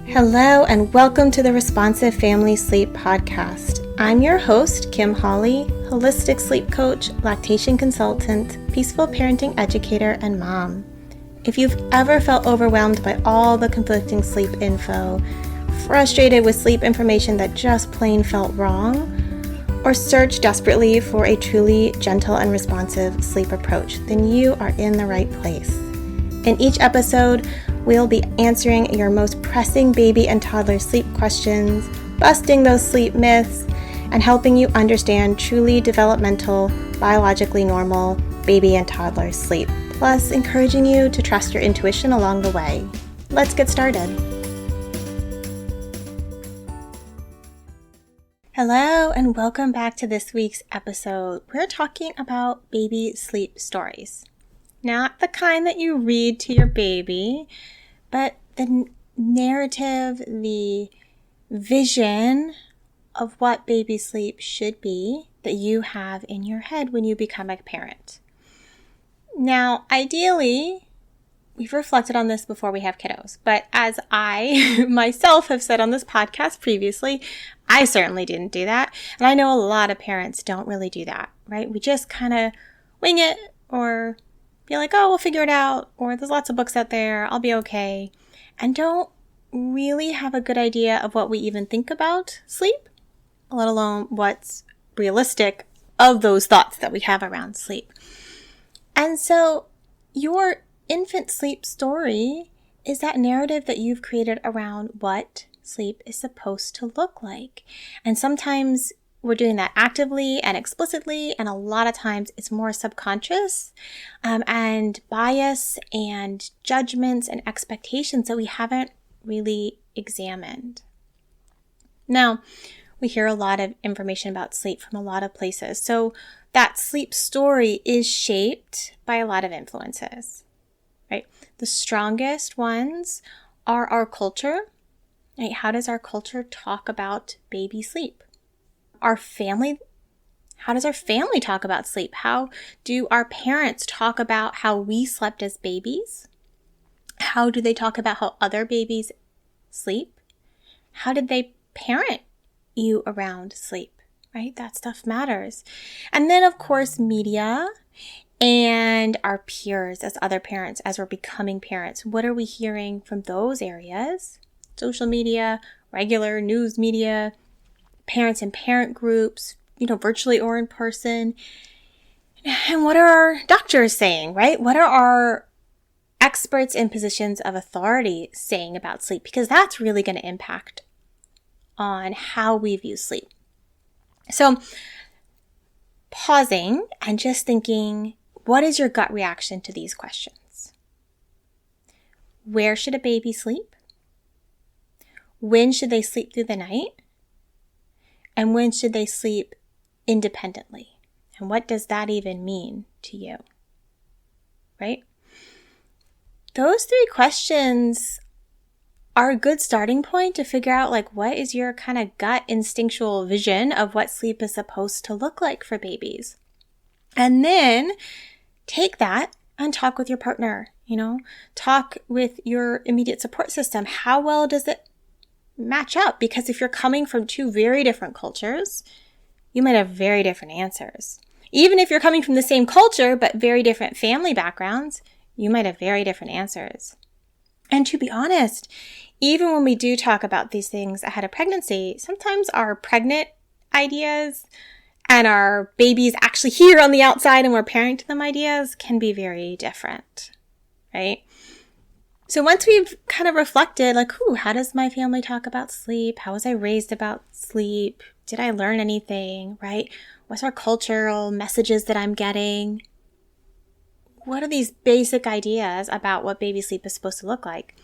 Hello and welcome to the Responsive Family Sleep Podcast. I'm your host, Kim Hawley, holistic sleep coach, lactation consultant, peaceful parenting educator, and mom. If you've ever felt overwhelmed by all the conflicting sleep info, frustrated with sleep information that just plain felt wrong, or searched desperately for a truly gentle and responsive sleep approach, then you are in the right place. In each episode, we'll be answering your most pressing baby and toddler sleep questions, busting those sleep myths, and helping you understand truly developmental, biologically normal baby and toddler sleep, plus encouraging you to trust your intuition along the way. Let's get started. Hello, and welcome back to this week's episode. We're talking about baby sleep stories. Not the kind that you read to your baby, but the narrative, the vision of what baby sleep should be that you have in your head when you become a parent. Now, ideally, we've reflected on this before we have kiddos, but as I myself have said on this podcast previously, I certainly didn't do that. And I know a lot of parents don't really do that, right? We just kind of wing it or be like, oh, we'll figure it out, or there's lots of books out there, I'll be okay, and don't really have a good idea of what we even think about sleep, let alone what's realistic of those thoughts that we have around sleep. And so your infant sleep story is that narrative that you've created around what sleep is supposed to look like. And sometimes we're doing that actively and explicitly, and a lot of times it's more subconscious and bias and judgments and expectations that we haven't really examined. Now, we hear a lot of information about sleep from a lot of places, so that sleep story is shaped by a lot of influences, right? The strongest ones are our culture, right? How does our culture talk about baby sleep? Our family, how does our family talk about sleep? How do our parents talk about how we slept as babies? How do they talk about how other babies sleep? How did they parent you around sleep, right? That stuff matters. And then, of course, media and our peers as other parents, as we're becoming parents. What are we hearing from those areas? Social media, regular news media, parents and parent groups, virtually or in person. And what are our doctors saying, right? What are our experts in positions of authority saying about sleep? Because that's really going to impact on how we view sleep. So pausing and just thinking, what is your gut reaction to these questions? Where should a baby sleep? When should they sleep through the night? And when should they sleep independently? And what does that even mean to you? Right? Those three questions are a good starting point to figure out what is your kind of gut instinctual vision of what sleep is supposed to look like for babies. And then take that and talk with your partner, talk with your immediate support system. How well does it match up? Because if you're coming from two very different cultures, you might have very different answers. Even if you're coming from the same culture but very different family backgrounds, you might have very different answers. And to be honest, even when we do talk about these things ahead of pregnancy, sometimes our pregnant ideas and our babies actually here on the outside and we're parenting them ideas can be very different, right? So once we've kind of reflected, how does my family talk about sleep? How was I raised about sleep? Did I learn anything, right? What's our cultural messages that I'm getting? What are these basic ideas about what baby sleep is supposed to look like?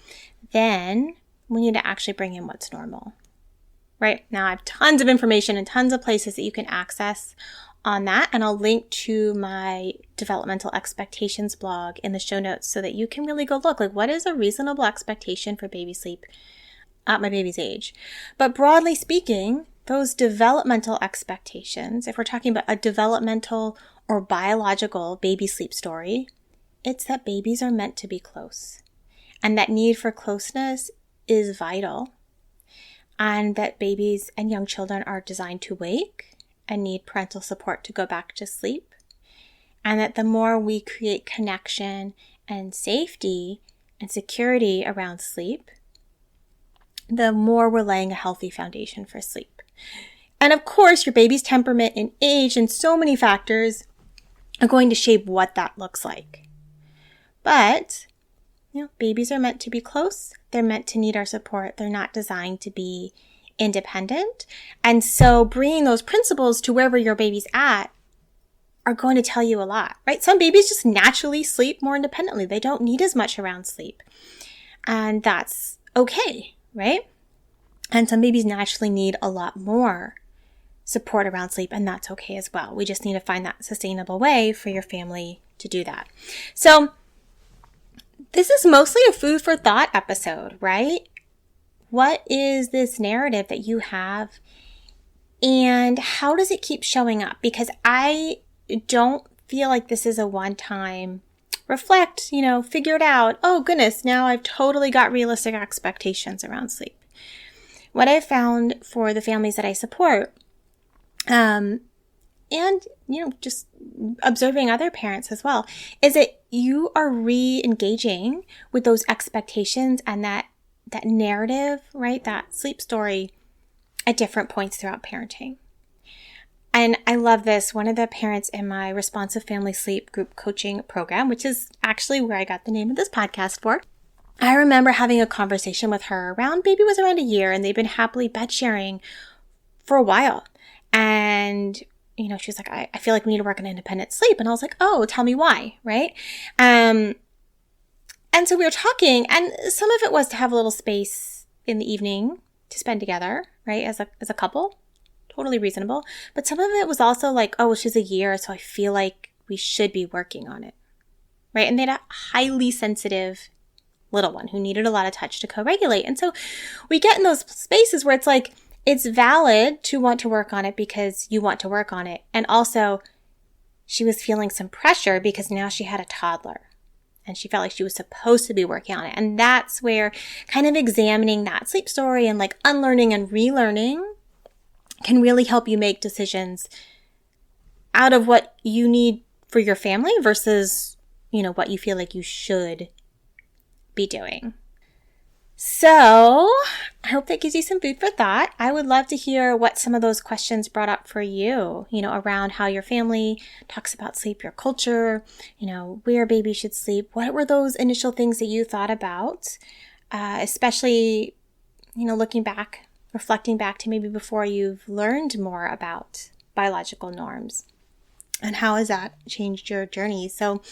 Then we need to actually bring in what's normal, right? Now I have tons of information and tons of places that you can access on that, and I'll link to my developmental expectations blog in the show notes so that you can really go look, what is a reasonable expectation for baby sleep at my baby's age? But broadly speaking, those developmental expectations, if we're talking about a developmental or biological baby sleep story, it's that babies are meant to be close. And that need for closeness is vital, and that babies and young children are designed to wake and need parental support to go back to sleep, and that the more we create connection and safety and security around sleep, the more we're laying a healthy foundation for sleep. And of course, your baby's temperament and age and so many factors are going to shape what that looks like. But, babies are meant to be close. They're meant to need our support. They're not designed to be independent. And so bringing those principles to wherever your baby's at are going to tell you a lot, right? Some babies just naturally sleep more independently. They don't need as much around sleep. And that's okay, right? And some babies naturally need a lot more support around sleep, and that's okay as well. We just need to find that sustainable way for your family to do that. So this is mostly a food for thought episode, right? What is this narrative that you have, and how does it keep showing up? Because I don't feel like this is a one-time reflect, figure it out. Oh goodness, now I've totally got realistic expectations around sleep. What I've found for the families that I support, and just observing other parents as well, is that you are re-engaging with those expectations and that narrative, right? That sleep story at different points throughout parenting. And I love this. One of the parents in my Responsive Family Sleep Group Coaching Program, which is actually where I got the name of this podcast for, I remember having a conversation with her baby was around a year, and they've been happily bed sharing for a while. And, she was like, I feel like we need to work on independent sleep. And I was like, oh, tell me why, right? And so we were talking, and some of it was to have a little space in the evening to spend together, right? As a couple. Totally reasonable. But some of it was also like, oh, well, she's a year, so I feel like we should be working on it, right? And they had a highly sensitive little one who needed a lot of touch to co-regulate. And so we get in those spaces where it's like, it's valid to want to work on it because you want to work on it. And also, she was feeling some pressure because now she had a toddler and she felt like she was supposed to be working on it. And that's where kind of examining that sleep story and like unlearning and relearning can really help you make decisions out of what you need for your family versus, what you feel like you should be doing. So I hope that gives you some food for thought. I would love to hear what some of those questions brought up for you, around how your family talks about sleep, your culture, where baby should sleep. What were those initial things that you thought about, especially, looking back, reflecting back to maybe before you've learned more about biological norms, and how has that changed your journey? So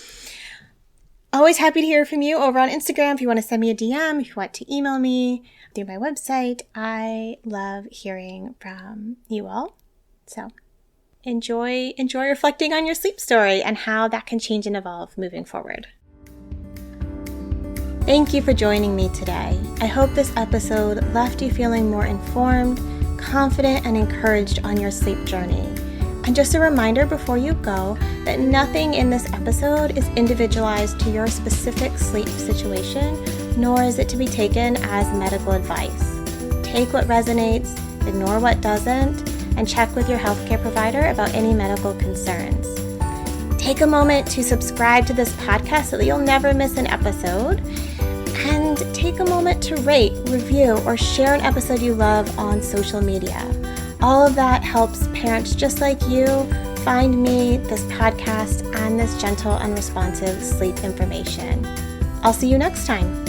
always happy to hear from you over on Instagram. If you want to send me a DM, if you want to email me through my website, I love hearing from you all. So enjoy reflecting on your sleep story and how that can change and evolve moving forward. Thank you for joining me today. I hope this episode left you feeling more informed, confident, and encouraged on your sleep journey. And just a reminder before you go that nothing in this episode is individualized to your specific sleep situation, nor is it to be taken as medical advice. Take what resonates, ignore what doesn't, and check with your healthcare provider about any medical concerns. Take a moment to subscribe to this podcast so that you'll never miss an episode. And take a moment to rate, review, or share an episode you love on social media. All of that helps parents just like you find me, this podcast, and this gentle and responsive sleep information. I'll see you next time.